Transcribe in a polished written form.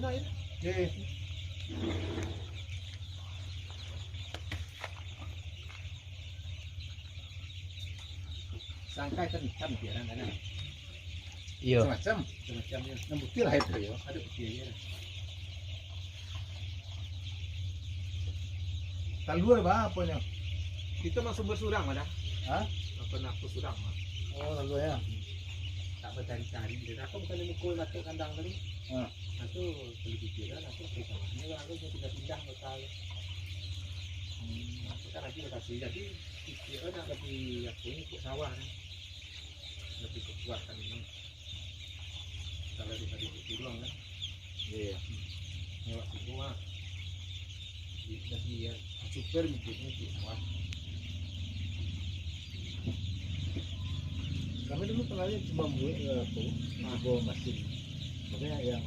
ini air. Sangkai kan biaran ada. Iya. Semacamnya. Nah, bukti lah itu ya. Ada buktinya. Talur ba apa nya? Itu mah sumber surang ada. Hah? Pernah aku surang mah. Oh, lalu ya. Tak bercari-cari. Dan aku bukan memukul batu kandang tadi. Aku beli pikiran, aku cerita. Ini aku pindah-pindah bakal. Kan lagi lokasi. Jadi pikiran lebih aku ini ke sawah kan. Lebih kekuatan ini. Kalau dibagi di ruang kan. Iya. Lewat situ mah. Jadi ya super mikirnya di sawah. Kami dulu pernah cuma buat aku, bawa mesin. Makanya yang